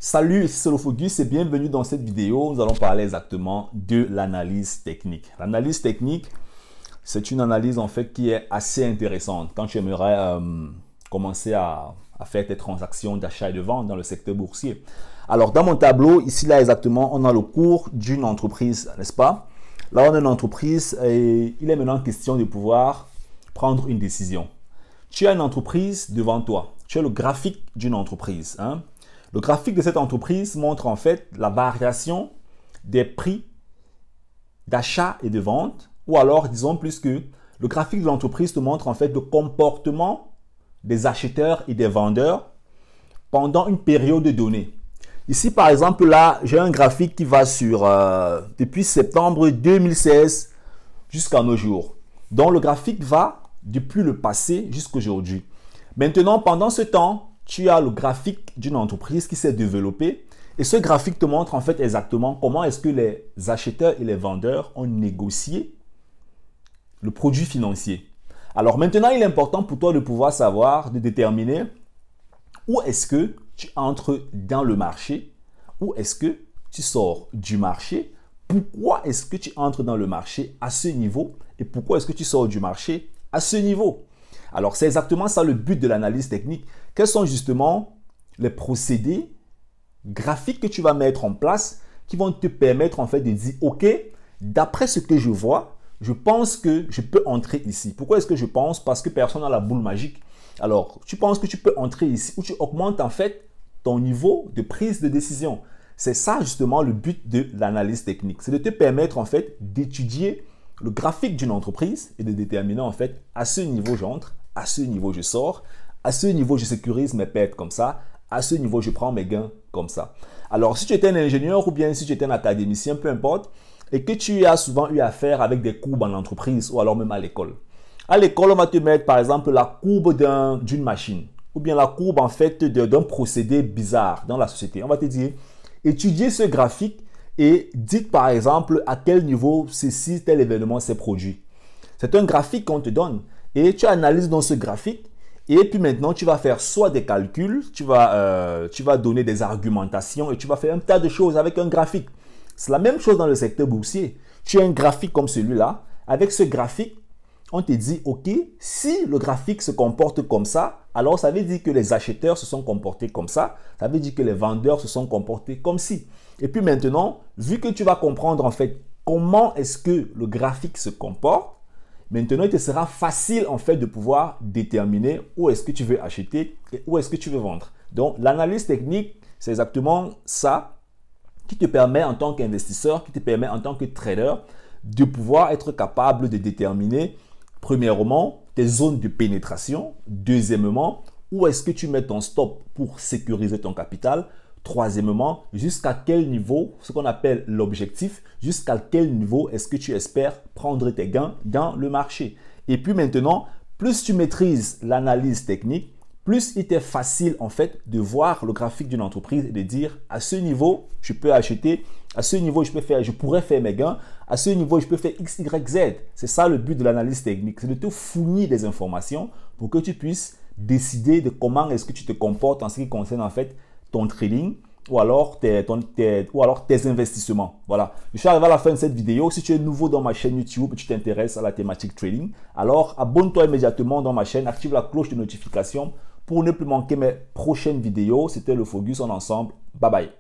Salut, ici c'est Lofogus et bienvenue dans cette vidéo. Nous allons parler exactement de l'analyse technique. L'analyse technique, c'est une analyse en fait qui est assez intéressante quand tu aimerais commencer à faire tes transactions d'achat et de vente dans le secteur boursier. Alors dans mon tableau, ici là exactement, on a le cours d'une entreprise, n'est-ce pas? Là on a une entreprise et il est maintenant question de pouvoir prendre une décision. Tu as une entreprise devant toi, tu as le graphique d'une entreprise, hein? Le graphique de cette entreprise montre en fait la variation des prix d'achat et de vente, ou alors disons plus que le graphique de l'entreprise te montre en fait le comportement des acheteurs et des vendeurs pendant une période donnée. Ici par exemple là, j'ai un graphique qui va sur depuis septembre 2016 jusqu'à nos jours. Donc le graphique va depuis le passé jusqu'à aujourd'hui. Maintenant, pendant ce temps, tu as le graphique d'une entreprise qui s'est développée et ce graphique te montre en fait exactement comment est-ce que les acheteurs et les vendeurs ont négocié le produit financier. Alors maintenant, il est important pour toi de pouvoir savoir, de déterminer où est-ce que tu entres dans le marché, où est-ce que tu sors du marché, pourquoi est-ce que tu entres dans le marché à ce niveau et pourquoi est-ce que tu sors du marché à ce niveau. Alors, c'est exactement ça le but de l'analyse technique. Quels sont justement les procédés graphiques que tu vas mettre en place qui vont te permettre en fait de dire, OK, d'après ce que je vois, je pense que je peux entrer ici. Pourquoi est-ce que je pense? Parce que personne n'a la boule magique. Alors, tu penses que tu peux entrer ici ou tu augmentes en fait ton niveau de prise de décision. C'est ça justement le but de l'analyse technique. C'est de te permettre en fait d'étudier le graphique d'une entreprise et de déterminer en fait à ce niveau j'entre, à ce niveau je sors, à ce niveau je sécurise mes pertes comme ça, à ce niveau je prends mes gains comme ça. Alors si tu étais un ingénieur ou bien si tu étais un académicien, peu importe, et que tu as souvent eu affaire avec des courbes en entreprise ou alors même à l'école. À l'école, on va te mettre par exemple la courbe d'une machine ou bien la courbe en fait d'un procédé bizarre dans la société. On va te dire, étudiez ce graphique et dites par exemple à quel niveau ceci, tel événement s'est produit. C'est un graphique qu'on te donne et tu analyses dans ce graphique et puis maintenant tu vas faire soit des calculs, tu vas donner des argumentations et tu vas faire un tas de choses avec un graphique. C'est la même chose dans le secteur boursier. Tu as un graphique comme celui-là. Avec ce graphique, on te dit, OK, si le graphique se comporte comme ça, alors ça veut dire que les acheteurs se sont comportés comme ça. Ça veut dire que les vendeurs se sont comportés comme ci. Et puis maintenant, vu que tu vas comprendre en fait comment est-ce que le graphique se comporte, maintenant il te sera facile en fait de pouvoir déterminer où est-ce que tu veux acheter et où est-ce que tu veux vendre. Donc l'analyse technique, c'est exactement ça qui te permet en tant qu'investisseur, qui te permet en tant que trader de pouvoir être capable de déterminer premièrement tes zones de pénétration, deuxièmement où est-ce que tu mets ton stop pour sécuriser ton capital, troisièmement jusqu'à quel niveau, ce qu'on appelle l'objectif, jusqu'à quel niveau est-ce que tu espères prendre tes gains dans le marché. Et puis maintenant, plus tu maîtrises l'analyse technique, plus il t'est facile en fait de voir le graphique d'une entreprise et de dire à ce niveau, je peux acheter, à ce niveau, je pourrais faire mes gains, à ce niveau, je peux faire X, Y, Z. C'est ça le but de l'analyse technique, c'est de te fournir des informations pour que tu puisses décider de comment est-ce que tu te comportes en ce qui concerne en fait ton trading ou alors tes investissements. Voilà. Je suis arrivé à la fin de cette vidéo. Si tu es nouveau dans ma chaîne YouTube et tu t'intéresses à la thématique trading, alors abonne-toi immédiatement dans ma chaîne, active la cloche de notification pour ne plus manquer mes prochaines vidéos. C'était Lofogus en ensemble. Bye bye.